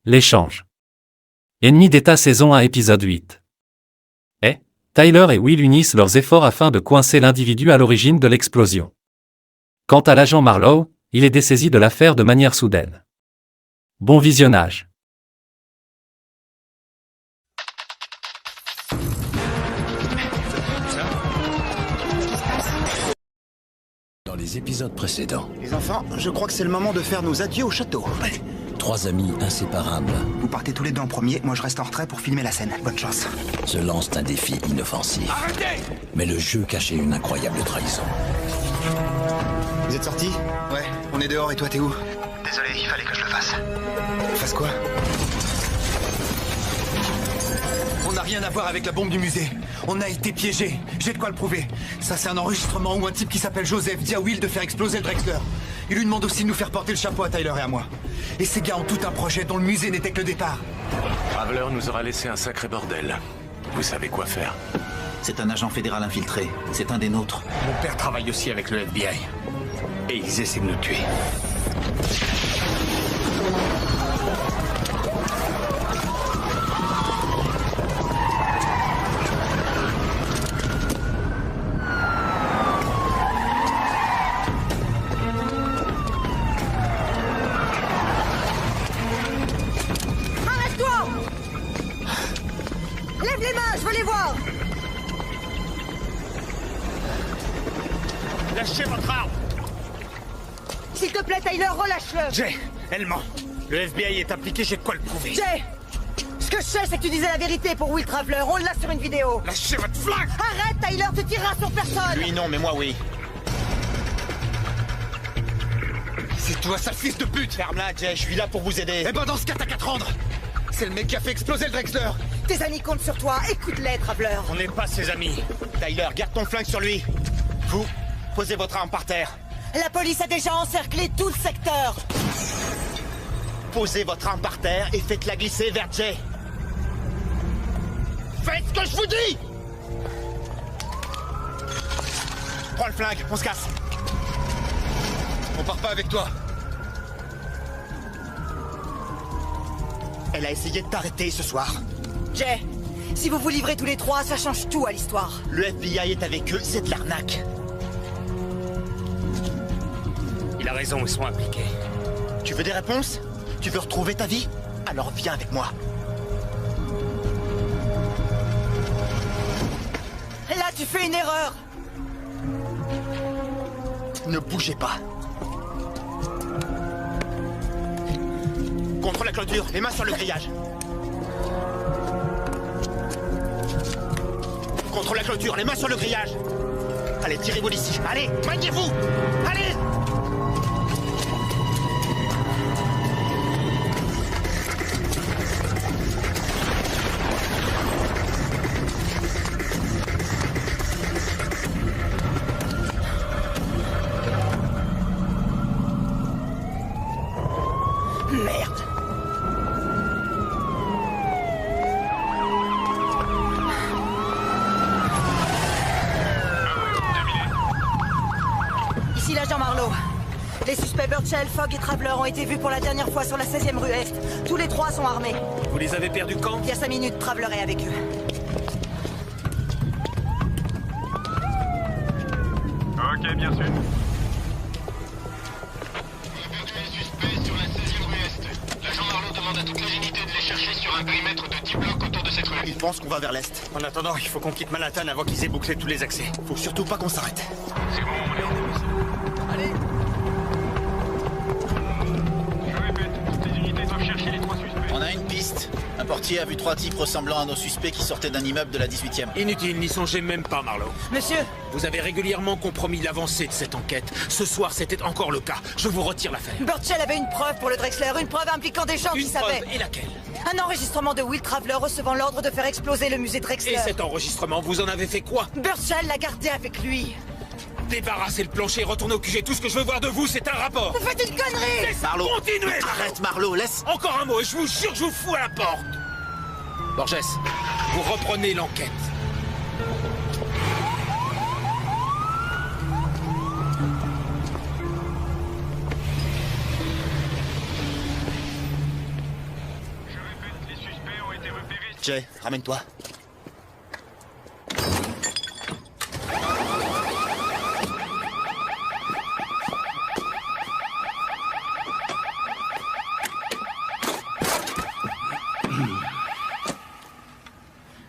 L'échange. Ennemi d'État saison 1 épisode 8. Tyler et Will unissent leurs efforts afin de coincer l'individu à l'origine de l'explosion. Quant à l'agent Marlowe, il est dessaisi de l'affaire de manière soudaine. Bon visionnage. Dans les épisodes précédents, Les enfants, je crois que c'est le moment de faire nos adieux au château. trois amis inséparables Vous partez tous les deux en premier, moi je reste en retrait pour filmer la scène. Bonne chance. se lancent un défi inoffensif. Mais le jeu cachait une incroyable trahison. Vous êtes sortis? Ouais, on est dehors et toi t'es où? Désolé, il fallait que je le fasse. Fasse quoi? On n'a rien à voir avec la bombe du musée. On a été piégés. J'ai de quoi le prouver. Ça, c'est un enregistrement où un type qui s'appelle Joseph dit à Will de faire exploser le Drexler. Il lui demande aussi de nous faire porter le chapeau à Tyler et à moi. Et ces gars ont tout un projet dont le musée n'était que le départ. Traveler nous aura laissé un sacré bordel. Vous savez quoi faire. C'est un agent fédéral infiltré. C'est un des nôtres. Mon père travaille aussi avec le FBI. Et ils essaient de nous tuer. Arrête-toi! Lève les mains, je veux les voir! Lâchez votre arme! S'il te plaît, Tyler, relâche-le! Jay, elle ment. Le FBI est impliqué, j'ai de quoi le prouver. Jay! Ce que je sais, c'est que tu disais la vérité pour Will Traveler. On l'a sur une vidéo. Lâchez votre flingue! Arrête, Tyler, tu tireras sur personne! Lui non, mais moi oui. C'est toi, sale fils de pute! Ferme-la, Jay, je suis là pour vous aider. Eh ben dans ce cas, t'as qu'à te rendre! C'est le mec qui a fait exploser le Drexler! Tes amis comptent sur toi. Écoute-les, Traveler. On n'est pas ses amis. Tyler, garde ton flingue sur lui. Vous, posez votre arme par terre. La police a déjà encerclé tout le secteur. Posez votre arme par terre et faites-la glisser vers Jay. Faites ce que je vous dis! Prends le flingue, on se casse. On part pas avec toi. Elle a essayé de t'arrêter ce soir. Jay, si vous vous livrez tous les trois, ça change tout à l'histoire. Le FBI est avec eux, c'est de l'arnaque. Il a raison, ils sont impliqués. Tu veux des réponses? Tu veux retrouver ta vie? Alors viens avec moi. Là, tu fais une erreur. Ne bougez pas. Contre la clôture, les mains sur le grillage. Contre la clôture, les mains sur le grillage. Allez, tirez-vous d'ici. Allez, maniez-vous. Allez! Merde. Ici l'agent Marlowe. Les suspects Burchell, Fogg et Traveler ont été vus pour la dernière fois sur la 16e rue Est. Tous les trois sont armés. Vous les avez perdus quand? Il y a 5 minutes, Traveler est avec eux. Ok, bien sûr. Suspect sur la 16e rue Est. L'agent Marlowe demande à toutes les unités de les chercher sur un périmètre de 10 blocs autour de cette rue. Il pense qu'on va vers l'est. En attendant, il faut qu'on quitte Manhattan avant qu'ils aient bouclé tous les accès. Faut surtout pas qu'on s'arrête. C'est bon, on est en démission. Allez. Je répète, toutes les unités doivent chercher les trois suspects. On a une piste. Un portier a vu trois types ressemblant à nos suspects qui sortaient d'un immeuble de la 18e. Inutile, n'y songez même pas, Marlowe. Monsieur, Vous avez régulièrement compromis l'avancée de cette enquête. Ce soir, c'était encore le cas. Je vous retire l'affaire. Burchell avait une preuve pour le Drexler, une preuve impliquant des gens qui Une preuve, savaient. et laquelle? Un enregistrement de Will Traveler recevant l'ordre de faire exploser le musée Drexler. Et cet enregistrement, vous en avez fait quoi? Burchell l'a gardé avec lui. Débarrassez le plancher, retournez au QG. Tout ce que je veux voir de vous, c'est un rapport. Vous faites une connerie! Marlowe, Continuez, arrête Marlowe, laisse. Encore un mot et je vous jure que je vous fous à la porte. Borges, vous reprenez l'enquête. Jay, ramène-toi.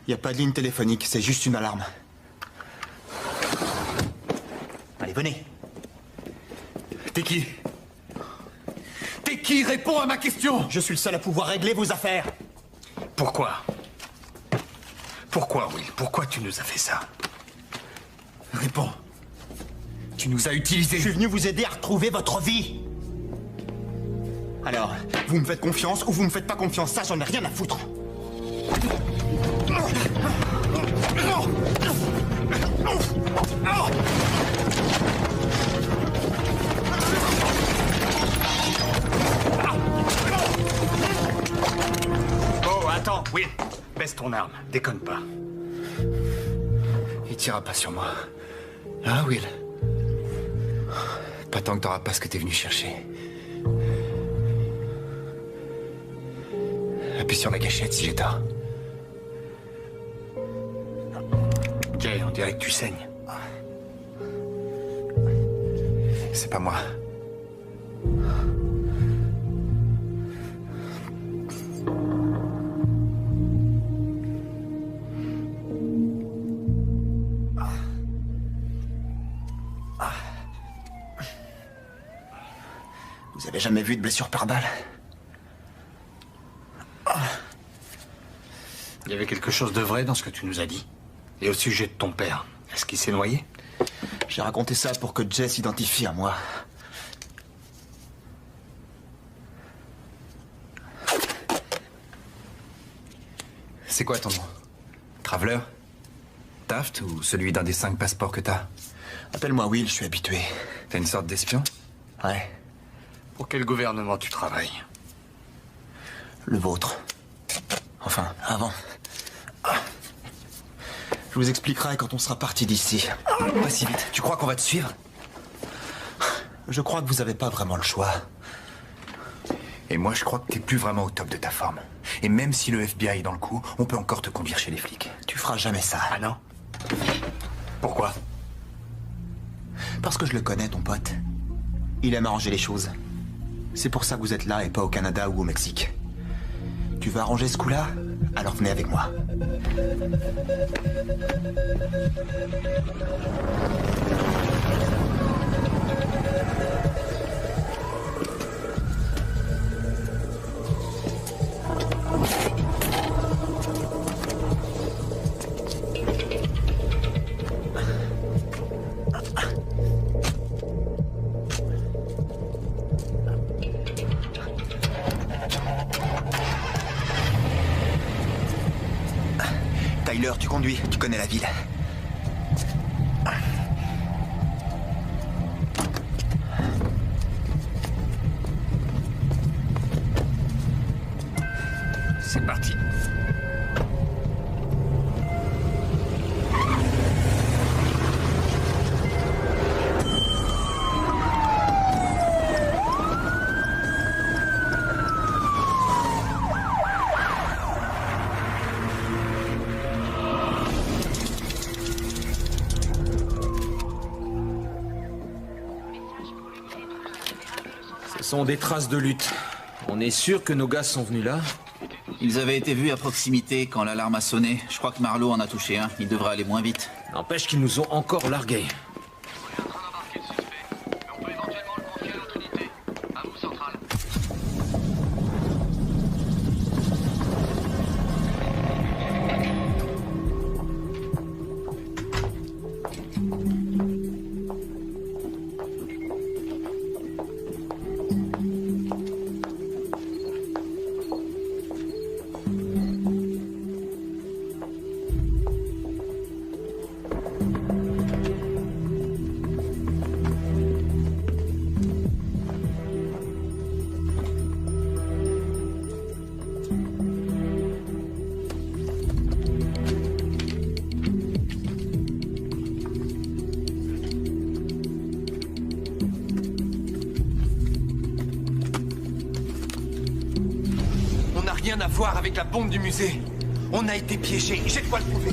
Y a pas de ligne téléphonique, c'est juste une alarme. Allez, venez. T'es qui? T'es qui? Réponds à ma question! Je suis le seul à pouvoir régler vos affaires. Pourquoi? Pourquoi, Will? Pourquoi tu nous as fait ça? Réponds. Tu nous as utilisés. Je suis venu vous aider à retrouver votre vie. Alors, vous me faites confiance ou vous me faites pas confiance, ça j'en ai rien à foutre. Oh, attends, Will. Baisse ton arme, déconne pas. Il tirera pas sur moi. Hein, Will? Pas tant que t'auras pas ce que t'es venu chercher. Appuie sur la gâchette si j'ai tort. Jay, on dirait que tu saignes. C'est pas moi. Vous avez jamais vu de blessure par balle? Il y avait quelque chose de vrai dans ce que tu nous as dit. Et au sujet de ton père. Est-ce qu'il s'est noyé? J'ai raconté ça pour que Jay s'identifie à moi. C'est quoi ton nom? Traveler? Taft ou celui d'un des 5 passeports que t'as? Appelle-moi Will, je suis habitué. T'es une sorte d'espion? Ouais, Pour quel gouvernement tu travailles? le vôtre. Enfin, avant. Je vous expliquerai quand on sera parti d'ici. Pas si vite. Tu crois qu'on va te suivre? Je crois que vous avez pas vraiment le choix. Et moi, je crois que t'es plus vraiment au top de ta forme. Et même si le FBI est dans le coup, on peut encore te conduire chez les flics. Tu feras jamais ça. Ah non? Pourquoi? Parce que je le connais, ton pote. Il aime arranger les choses. C'est pour ça que vous êtes là et pas au Canada ou au Mexique. Tu veux arranger ce coup-là? Alors venez avec moi. Tyler, tu conduis, tu connais la ville. C'est parti. Ce sont des traces de lutte. On est sûr que nos gars sont venus là? Ils avaient été vus à proximité quand l'alarme a sonné. Je crois que Marlowe en a touché un. Il devrait aller moins vite. N'empêche qu'ils nous ont encore largués. On est en train d'embarquer le suspect, mais on peut éventuellement le confier à notre unité. À vous, Central. On n'a rien à voir avec la bombe du musée. On a été piégés, j'ai de quoi le prouver.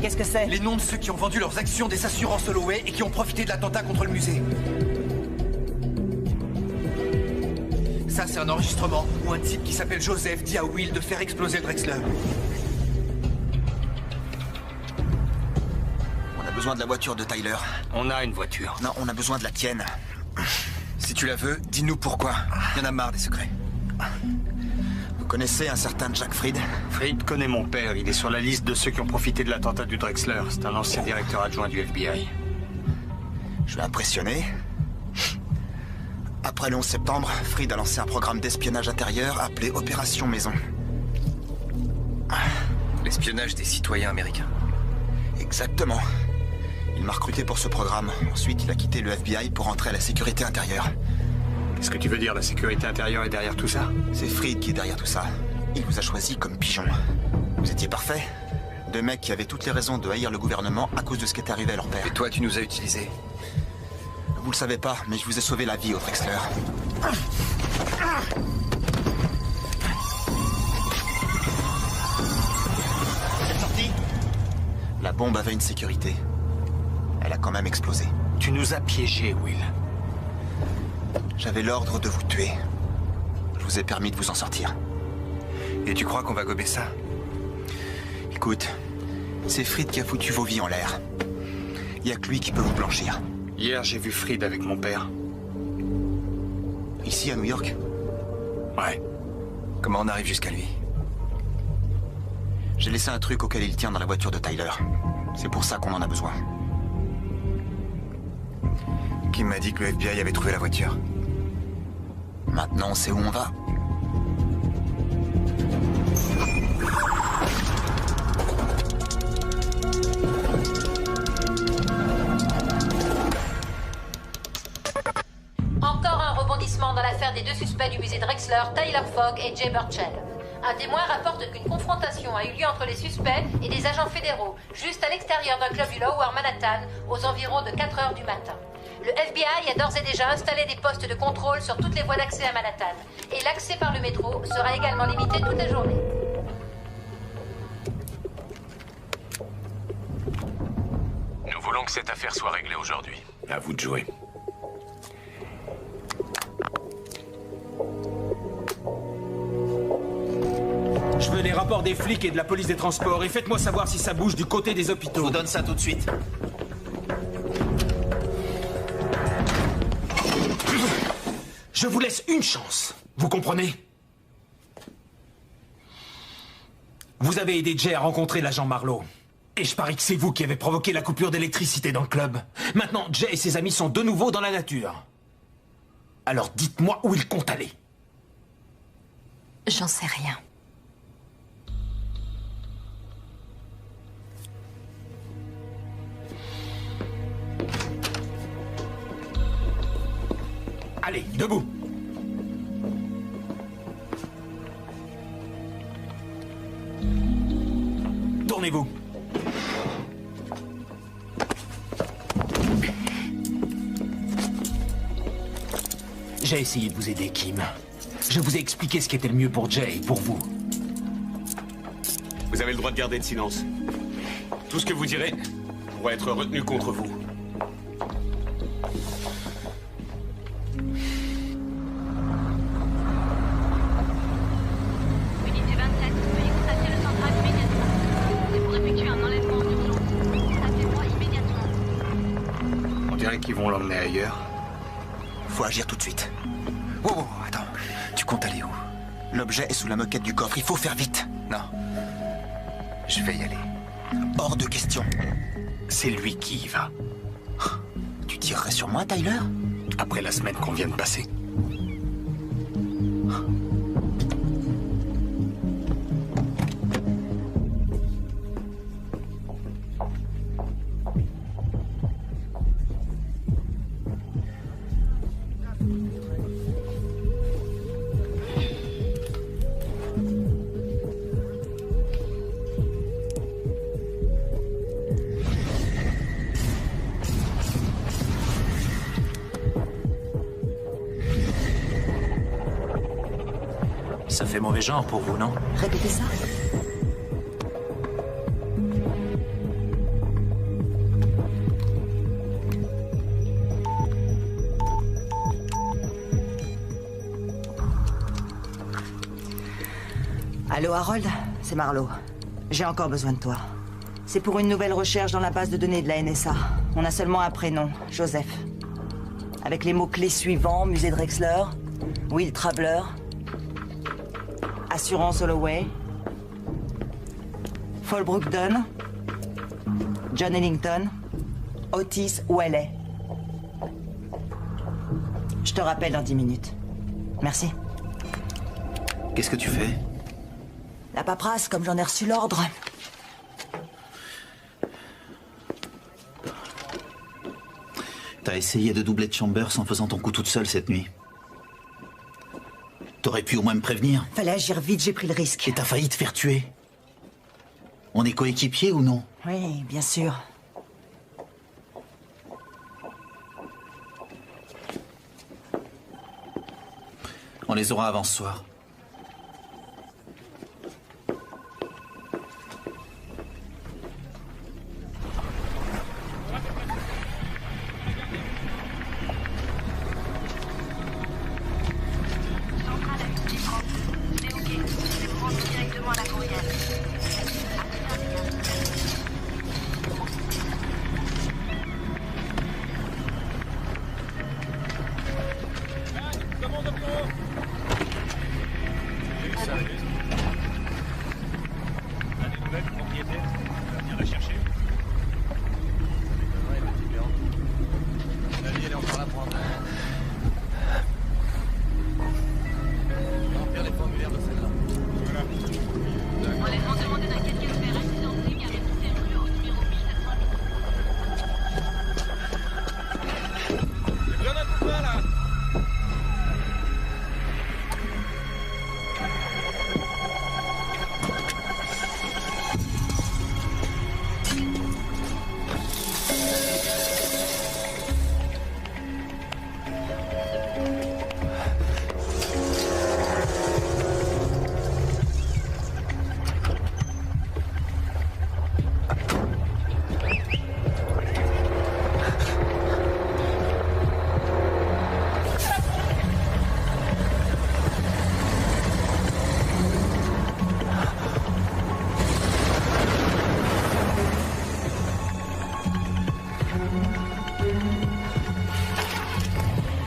Qu'est-ce que c'est? Les noms de ceux qui ont vendu leurs actions des assurances Holloway et qui ont profité de l'attentat contre le musée. Ça, c'est un enregistrement où un type qui s'appelle Joseph dit à Will de faire exploser le Drexler. On a besoin de la voiture de Tyler. On a une voiture. Non, on a besoin de la tienne. Si tu la veux, dis-nous pourquoi. Il y en a marre des secrets. Vous connaissez un certain Jack Fried? Fried connaît mon père. Il est sur la liste de ceux qui ont profité de l'attentat du Drexler. C'est un ancien directeur adjoint du FBI. Je vais impressionner. Après le 11 septembre, Fried a lancé un programme d'espionnage intérieur appelé Opération Maison. L'espionnage des citoyens américains. Exactement. Il m'a recruté pour ce programme. Ensuite, il a quitté le FBI pour entrer à la sécurité intérieure. Qu'est-ce que tu veux dire, la sécurité intérieure est derrière tout ça? C'est Fried qui est derrière tout ça. Il vous a choisi comme pigeon. Vous étiez parfait. Deux mecs qui avaient toutes les raisons de haïr le gouvernement à cause de ce qui est arrivé à leur père. Et toi, tu nous as utilisés. Vous le savez pas, mais je vous ai sauvé la vie au Drexler. Cette sortie? La bombe avait une sécurité. Elle a quand même explosé. Tu nous as piégés, Will. J'avais l'ordre de vous tuer. Je vous ai permis de vous en sortir. Et tu crois qu'on va gober ça? Écoute, c'est Fried qui a foutu vos vies en l'air. Il y a que lui qui peut vous blanchir. Hier, j'ai vu Fried avec mon père. Ici, à New York? Ouais. Comment on arrive jusqu'à lui? J'ai laissé un truc auquel il tient dans la voiture de Tyler. C'est pour ça qu'on en a besoin. Kim m'a dit que le FBI avait trouvé la voiture. Maintenant, on sait où on va. Encore un rebondissement dans l'affaire des deux suspects du musée Drexler, Tyler Fogg et Jay Burchell. Un témoin rapporte qu'une confrontation a eu lieu entre les suspects et des agents fédéraux, juste à l'extérieur d'un club du Lower Manhattan, aux environs de 4 heures du matin. Le FBI a d'ores et déjà installé des postes de contrôle sur toutes les voies d'accès à Manhattan, et l'accès par le métro sera également limité toute la journée. Nous voulons que cette affaire soit réglée aujourd'hui. À vous de jouer. Je veux les rapports des flics et de la police des transports et faites-moi savoir si ça bouge du côté des hôpitaux. Je vous donne ça tout de suite. Je vous laisse une chance, vous comprenez? Vous avez aidé Jay à rencontrer l'agent Marlowe. Et je parie que c'est vous qui avez provoqué la coupure d'électricité dans le club. Maintenant, Jay et ses amis sont de nouveau dans la nature. Alors dites-moi où ils comptent aller. J'en sais rien. Allez, debout. Tournez-vous. J'ai essayé de vous aider, Kim. Je vous ai expliqué ce qui était le mieux pour Jay et pour vous. Vous avez le droit de garder le silence. Tout ce que vous direz pourra être retenu contre vous. Unité 27, veuillez contacter le central immédiatement. C'est pour effectuer un enlèvement en urgence. Appelez-moi immédiatement. On dirait qu'ils vont l'emmener ailleurs. Faut agir tout de suite. Oh, attends. Tu comptes aller où? L'objet est sous la moquette du coffre. Il faut faire vite. Non. Je vais y aller. Hors de question. C'est lui qui y va. Tu tirerais sur moi, Tyler? Après la semaine qu'on vient de passer. Ça fait mauvais genre pour vous, non? Répétez ça. Allô Harold, c'est Marlowe. J'ai encore besoin de toi. C'est pour une nouvelle recherche dans la base de données de la NSA. On a seulement un prénom, Joseph. Avec les mots-clés suivants, musée Drexler, Will Traveler, Assurance Holloway, Fallbrook Dunn, John Ellington, Otis Whaley. Je te rappelle dans 10 minutes. Merci. Qu'est-ce que tu fais? La paperasse, comme j'en ai reçu l'ordre. T'as essayé de doubler Chambers en faisant ton coup toute seule cette nuit. T'aurais pu au moins me prévenir. Fallait agir vite, j'ai pris le risque. Et t'as failli te faire tuer. On est coéquipiers ou non? Oui, bien sûr. On les aura avant ce soir.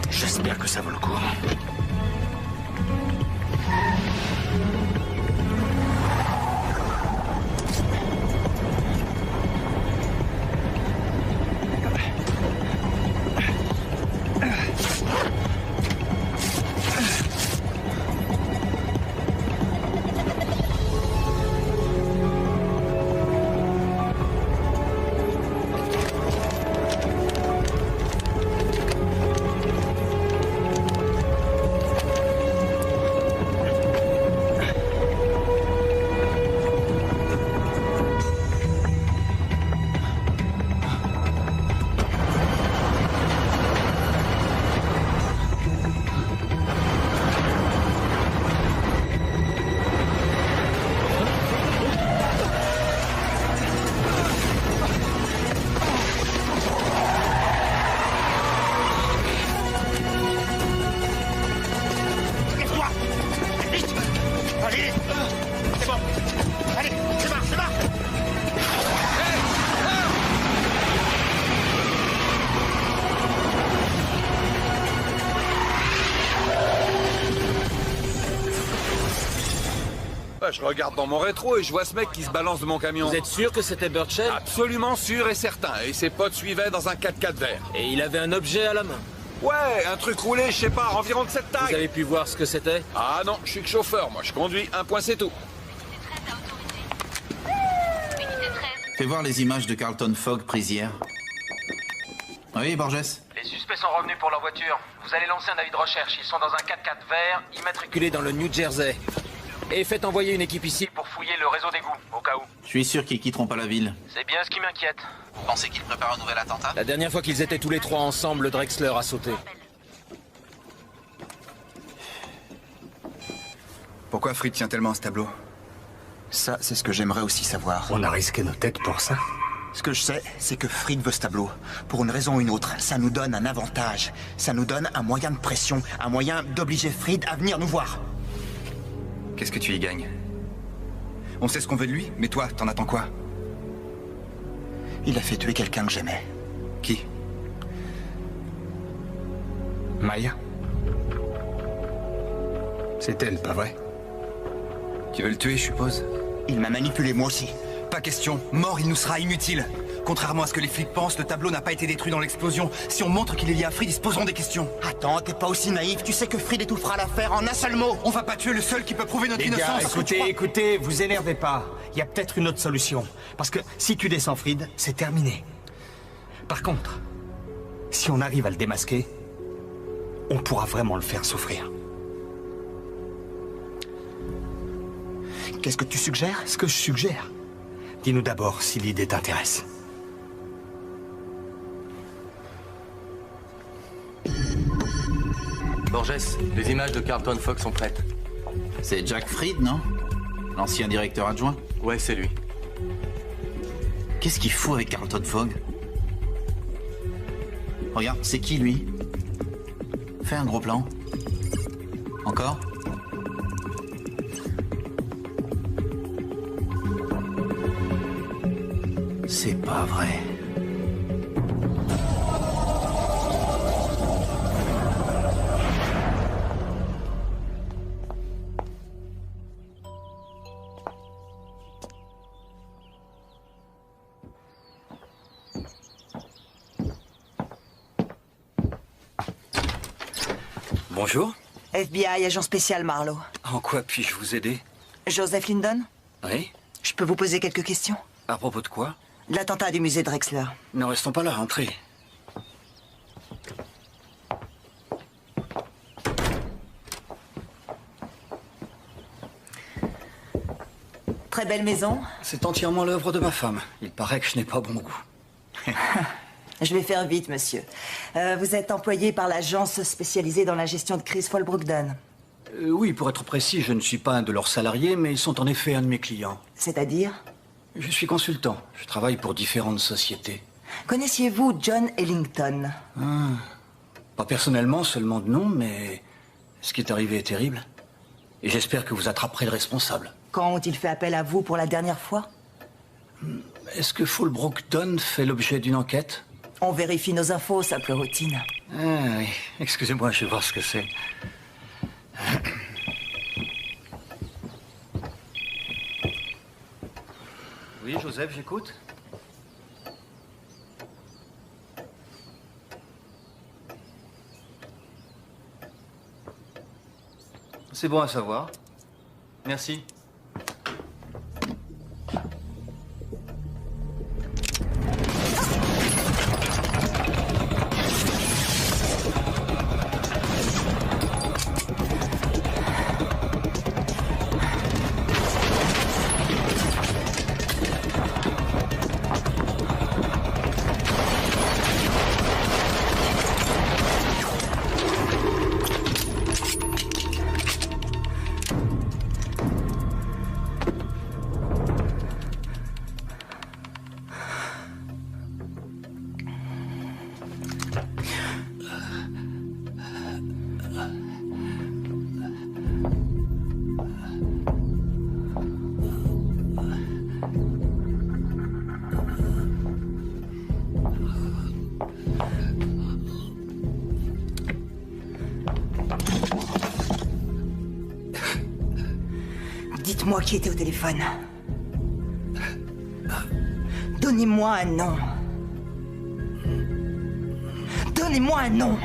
J'espère que ça vaut le coup. Je regarde dans mon rétro et je vois ce mec qui se balance de mon camion. Vous êtes sûr que c'était Burchell? Absolument sûr et certain. Et ses potes suivaient dans un 4x4 vert. Et il avait un objet à la main? Ouais, un truc roulé, je sais pas, environ de cette taille. Vous avez pu voir ce que c'était? Ah non, je suis que chauffeur, moi je conduis. Un point, c'est tout. Fais voir les images de Carlton Fogg prises hier. Oui, Borges? Les suspects sont revenus pour leur voiture. Vous allez lancer un avis de recherche. Ils sont dans un 4x4 vert, immatriculé Dans le New Jersey. Et faites envoyer une équipe ici pour fouiller le réseau d'égout, au cas où. Je suis sûr qu'ils quitteront pas la ville. C'est bien ce qui m'inquiète. Vous pensez qu'ils préparent un nouvel attentat? La dernière fois qu'ils étaient tous les trois ensemble, le Drexler a sauté. Pourquoi Fried tient tellement à ce tableau? Ça, c'est ce que j'aimerais aussi savoir. On a risqué nos têtes pour ça. Ce que je sais, c'est que Fried veut ce tableau. Pour une raison ou une autre, ça nous donne un avantage. Ça nous donne un moyen de pression, un moyen d'obliger Fried à venir nous voir. Qu'est-ce que tu y gagnes? On sait ce qu'on veut de lui, mais toi, t'en attends quoi? Il a fait tuer quelqu'un que j'aimais. Qui? Maya. C'est elle, pas vrai? Tu veux le tuer, je suppose? Il m'a manipulé, moi aussi. Pas question. Mort, il nous sera inutile. Contrairement à ce que les flics pensent, le tableau n'a pas été détruit dans l'explosion. Si on montre qu'il est lié à Fried, ils se poseront des questions. Attends, t'es pas aussi naïf. Tu sais que Fried étouffera l'affaire en un seul mot. On va pas tuer le seul qui peut prouver notre Les innocence. gars, écoutez, vous énervez pas. Il y a peut-être une autre solution. Parce que si tu descends Fried, c'est terminé. Par contre, si on arrive à le démasquer, on pourra vraiment le faire souffrir. Qu'est-ce que tu suggères? Ce que je suggère. Dis-nous d'abord si l'idée t'intéresse. Borges, les images de Carlton Fogg sont prêtes. C'est Jack Fried, non? L'ancien directeur adjoint? Ouais, c'est lui. Qu'est-ce qu'il fout avec Carlton Fogg? Regarde, c'est qui lui? Fais un gros plan. Encore? C'est pas vrai. Bonjour. FBI, agent spécial Marlowe. En quoi puis-je vous aider? Joseph Lindon? Oui. Je peux vous poser quelques questions? À propos de quoi? De l'attentat du musée Drexler. Ne restons pas là, entrez. Très belle maison. C'est entièrement l'œuvre de ma femme. Il paraît que je n'ai pas bon goût. Je vais faire vite, monsieur. Vous êtes employé par l'agence spécialisée dans la gestion de crise Fall-Brogdon. Oui, pour être précis, je ne suis pas un de leurs salariés, mais ils sont en effet un de mes clients. C'est-à-dire? Je suis consultant. Je travaille pour différentes sociétés. Connaissiez-vous John Ellington? Pas personnellement, seulement de nom, mais ce qui est arrivé est terrible. Et j'espère que vous attraperez le responsable. Quand ont-ils fait appel à vous pour la dernière fois? Est-ce que Fall-Brogdon fait l'objet d'une enquête? On vérifie nos infos, simple routine. Ah oui, excusez-moi, je vais voir ce que c'est. Oui, Joseph, j'écoute. C'est bon à savoir. Merci. Dites-moi qui était au téléphone. Donnez-moi un nom. Donnez-moi un nom.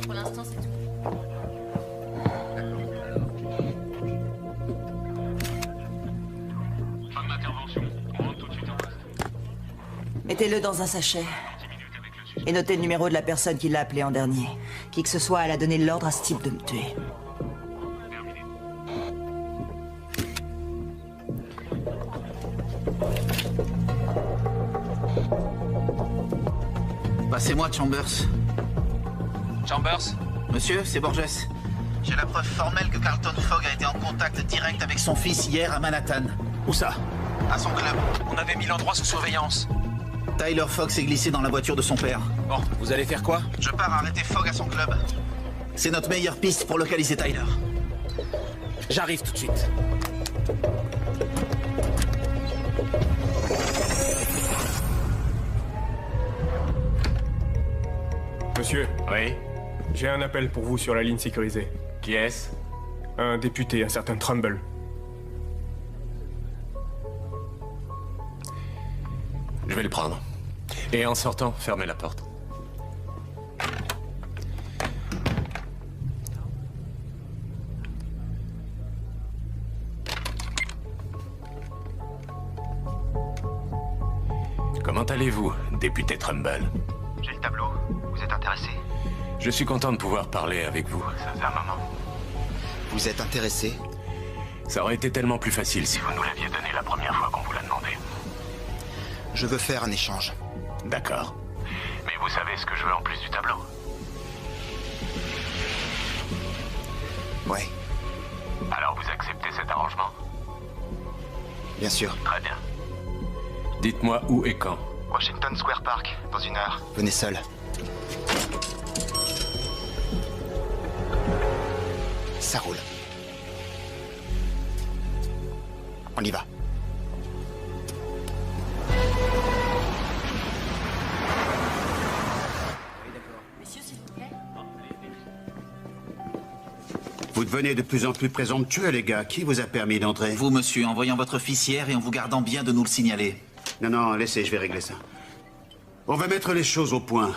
Pour l'instant, c'est tout. Mettez-le dans un sachet. Et notez le numéro de la personne qui l'a appelé en dernier. Qui que ce soit, elle a donné l'ordre à ce type de me tuer. Passez-moi Chambers. Chambers? Monsieur, c'est Borges. J'ai la preuve formelle que Carlton Fogg a été en contact direct avec son fils hier à Manhattan. Où ça? À son club. On avait mis l'endroit sous surveillance. Tyler Fogg s'est glissé dans la voiture de son père. Bon, vous allez faire quoi? Je pars arrêter Fogg à son club. C'est notre meilleure piste pour localiser Tyler. J'arrive tout de suite. Monsieur. Oui? J'ai un appel pour vous sur la ligne sécurisée. Qui est-ce? Un député, un certain Trumbull. Je vais le prendre. Et en sortant, fermez la porte. Comment allez-vous, député Trumbull? J'ai le tableau. Vous êtes intéressé? Je suis content de pouvoir parler avec vous. Ça faisait un moment. Vous êtes intéressé? Ça aurait été tellement plus facile si vous nous l'aviez donné la première fois qu'on vous l'a demandé. Je veux faire un échange. D'accord. Mais vous savez ce que je veux en plus du tableau? Ouais. Alors vous acceptez cet arrangement? Bien sûr. Très bien. Dites-moi où et quand. Washington Square Park, dans 1 heure. Venez seul. Ça roule. On y va. Vous devenez de plus en plus présomptueux, les gars. Qui vous a permis d'entrer? Vous, monsieur, en voyant votre fils hier et en vous gardant bien de nous le signaler. Non, non, laissez, je vais régler ça. On va mettre les choses au point.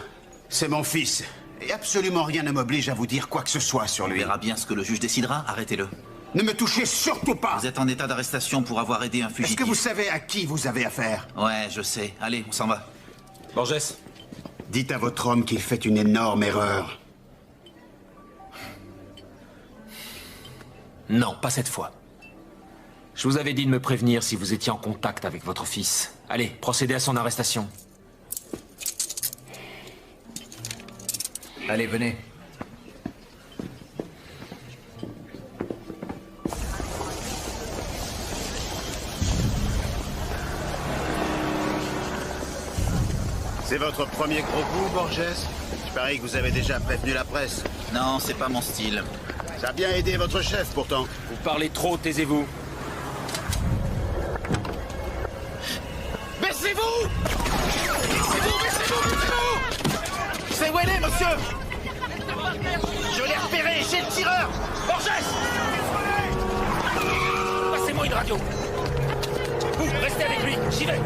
C'est mon fils. Et absolument rien ne m'oblige à vous dire quoi que ce soit sur lui. On verra bien ce que le juge décidera. Arrêtez-le. Ne me touchez surtout pas! Vous êtes en état d'arrestation pour avoir aidé un fugitif. Est-ce que vous savez à qui vous avez affaire? Ouais, je sais. Allez, on s'en va. Borges. Dites à votre homme qu'il fait une énorme erreur. Non, pas cette fois. Je vous avais dit de me prévenir si vous étiez en contact avec votre fils. Allez, procédez à son arrestation. Allez, venez. C'est votre premier gros coup, Borges? Je parie que vous avez déjà prévenu la presse. Non, c'est pas mon style. Ça a bien aidé votre chef, pourtant. Vous parlez trop, taisez-vous. Baissez-vous! Baissez-vous, baissez-vous, baissez-vous! C'est où elle est, monsieur? Je l'ai repéré, j'ai le tireur! Borges! Passez-moi une radio. Vous, restez avec lui, j'y vais.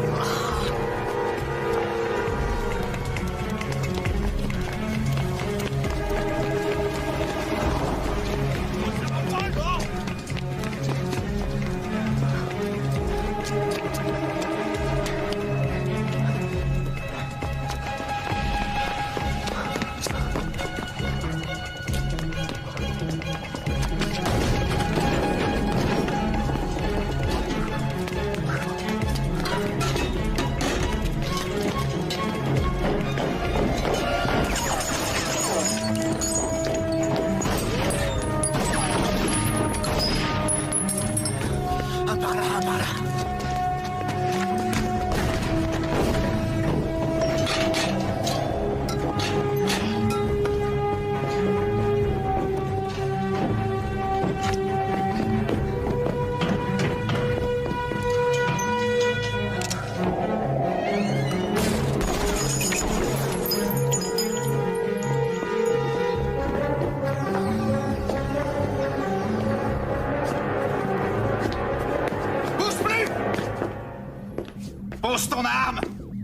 Pose ton arme!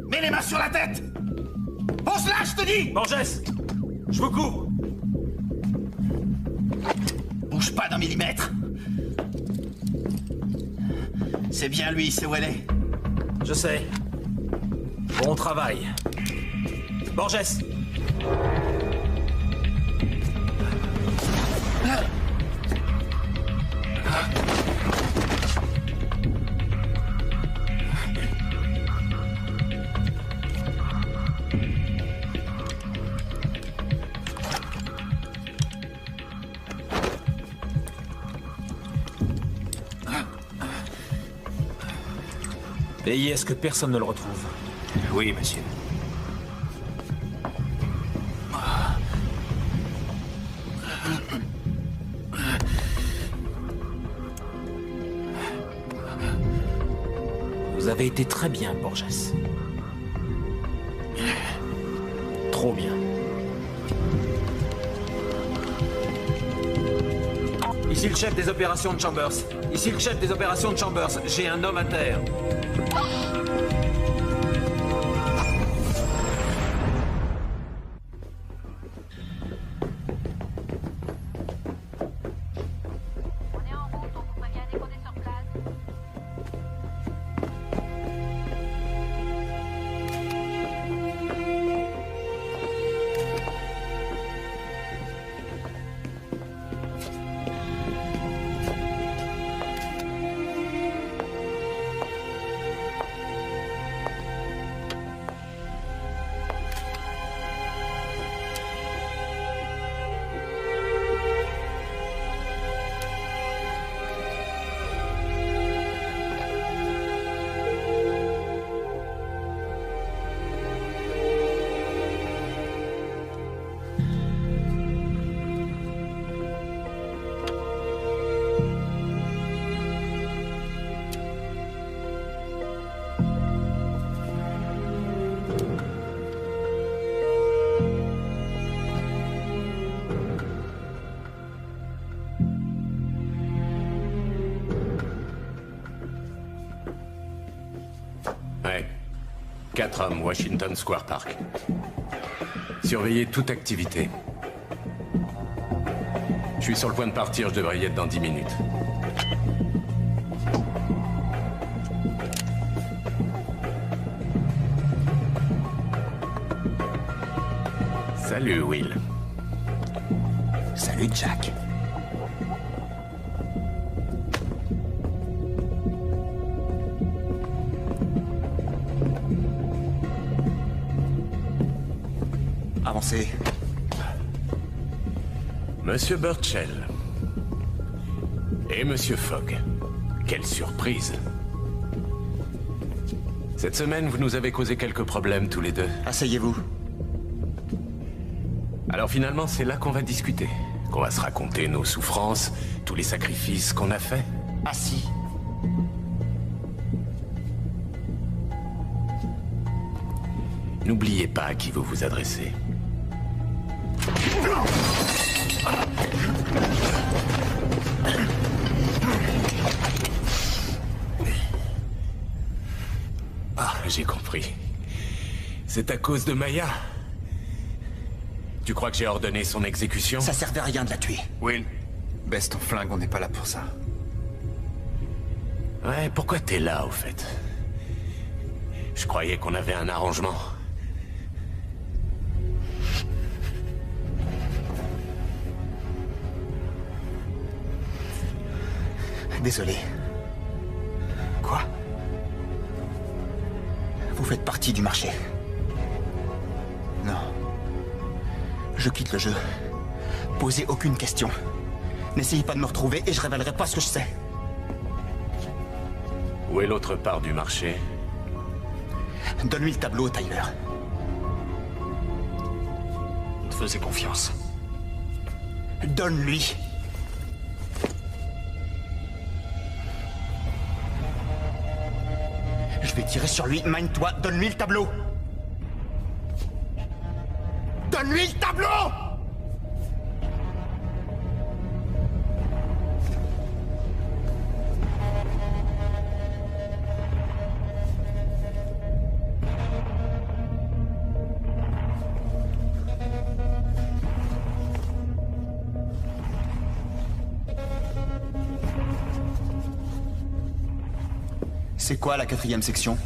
Mets les mains sur la tête! Pose-la, je te dis! Borges! Je vous couvre! Bouge pas d'un millimètre! C'est bien lui, c'est où elle est. Je sais. Bon travail. Borges! Veillez à ce que personne ne le retrouve. Oui, monsieur. Vous avez été très bien, Borges. Trop bien. Ici le chef des opérations de Chambers. Ici le chef des opérations de Chambers. J'ai un homme à terre. Ouais. 4 hommes, Washington Square Park. Surveillez toute activité. Je suis sur le point de partir, je devrais y être dans 10 minutes. Salut, Will. Salut, Jack. Avancez. Monsieur Burchell. Et Monsieur Fogg. Quelle surprise. Cette semaine, vous nous avez causé quelques problèmes tous les deux. Asseyez-vous. Alors finalement, c'est là qu'on va discuter. Qu'on va se raconter nos souffrances, tous les sacrifices qu'on a faits. Assis. N'oubliez pas à qui vous vous adressez. Ah, j'ai compris. C'est à cause de Maya. Tu crois que j'ai ordonné son exécution? Ça servait à rien de la tuer. Will, baisse ton flingue, on n'est pas là pour ça. Ouais, pourquoi t'es là, au fait? Je croyais qu'on avait un arrangement. Désolé. Quoi? Vous faites partie du marché. Non. Je quitte le jeu. Posez aucune question. N'essayez pas de me retrouver et je révélerai pas ce que je sais. Où est l'autre part du marché? Donne-lui le tableau, Tyler. On te faisait confiance. Donne-lui. Je vais tirer sur lui. Mine-toi. Donne-lui le tableau. Donne-lui le tableau! C'est quoi la 4e section?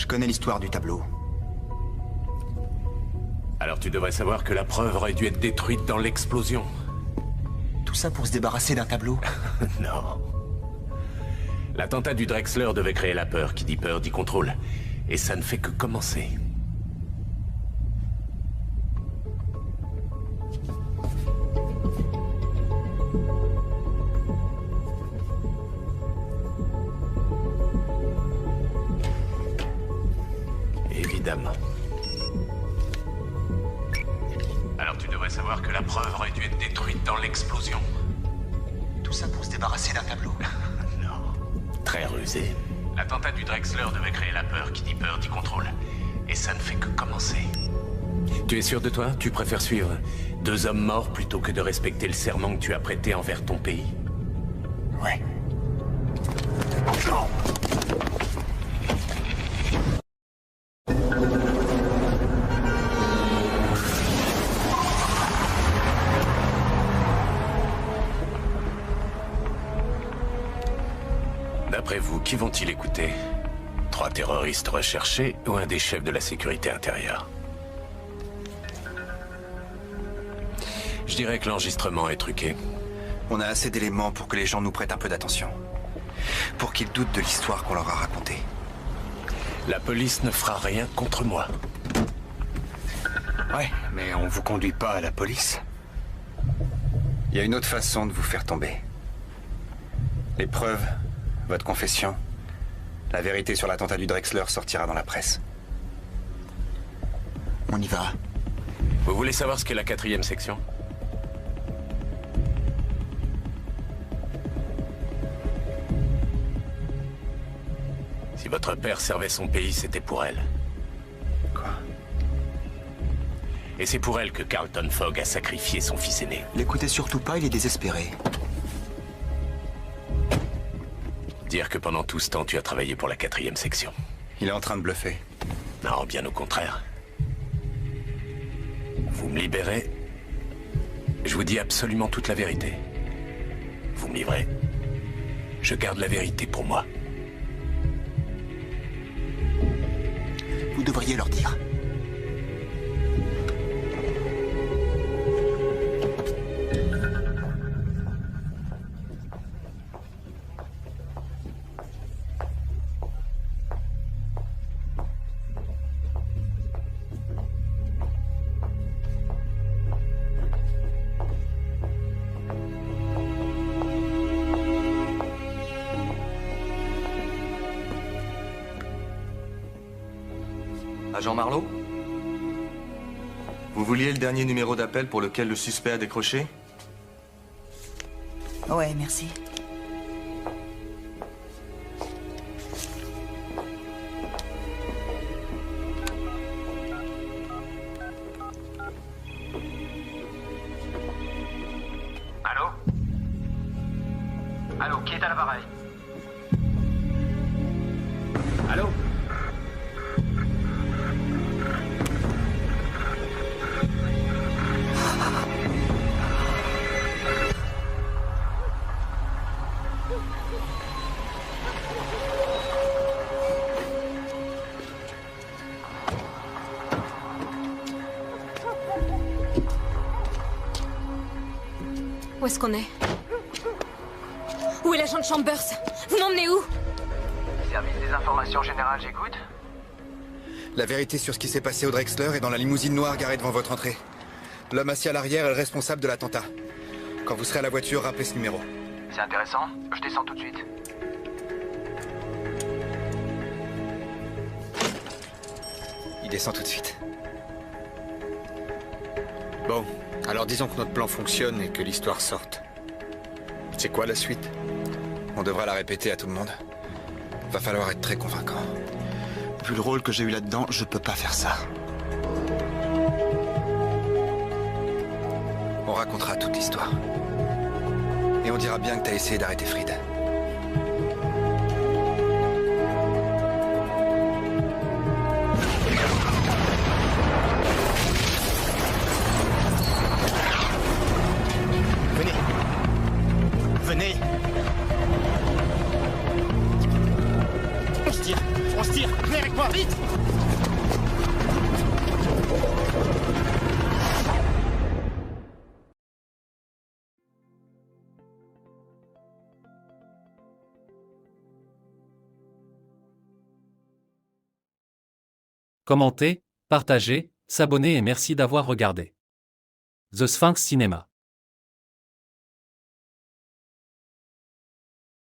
connais l'histoire du tableau. Alors tu devrais savoir que la preuve aurait dû être détruite dans l'explosion. Tout ça pour se débarrasser d'un tableau? Non. L'attentat du Drexler devait créer la peur. Qui dit peur dit contrôle. Et ça ne fait que commencer. Évidemment. Alors tu devrais savoir que la preuve aurait dû être détruite dans l'explosion. Tout ça pour se débarrasser d'un tableau? Très rusé. L'attentat du Drexler devait créer la peur. Qui dit peur dit contrôle. Et ça ne fait que commencer. Tu es sûr de toi? Tu préfères suivre 2 hommes morts plutôt que de respecter le serment que tu as prêté envers ton pays? Ouais. D'après vous, qui vont-ils écouter? 3 terroristes recherchés ou un des chefs de la sécurité intérieure? Je dirais que l'enregistrement est truqué. On a assez d'éléments pour que les gens nous prêtent un peu d'attention. Pour qu'ils doutent de l'histoire qu'on leur a racontée. La police ne fera rien contre moi. Ouais, mais on vous conduit pas à la police. Il y a une autre façon de vous faire tomber. Les preuves, votre confession, la vérité sur l'attentat du Drexler sortira dans la presse. On y va. Vous voulez savoir ce qu'est la 4e section? Si votre père servait son pays, c'était pour elle. Quoi? Et c'est pour elle que Carlton Fogg a sacrifié son fils aîné. L'écoutez surtout pas, il est désespéré. Dire que pendant tout ce temps, tu as travaillé pour la 4e section. Il est en train de bluffer. Non, bien au contraire. Vous me libérez, je vous dis absolument toute la vérité. Vous me livrez, je garde la vérité pour moi. Vous devriez leur dire. Agent Marlowe? Vous vouliez le dernier numéro d'appel pour lequel le suspect a décroché? Ouais, merci. Allô? Allô, qui est à l'appareil? Allô? Où est-ce qu'on est? Où est l'agent de Chambers? Vous m'emmenez où? Service des informations générales, j'écoute. La vérité sur ce qui s'est passé au Drexler est dans la limousine noire garée devant votre entrée. L'homme assis à l'arrière est le responsable de l'attentat. Quand vous serez à la voiture, rappelez ce numéro. C'est intéressant. Je descends tout de suite. Il descend tout de suite. Bon, alors disons que notre plan fonctionne et que l'histoire sorte. C'est quoi la suite? On devra la répéter à tout le monde. Va falloir être très convaincant. Vu le rôle que j'ai eu là-dedans, je peux pas faire ça. On racontera toute l'histoire. Et on dira bien que t'as essayé d'arrêter Fried. Venez. Venez. On se tire. On se tire. Venez avec moi. voir, vite! Commentez, partagez, s'abonner et merci d'avoir regardé. The Sphinx Cinéma.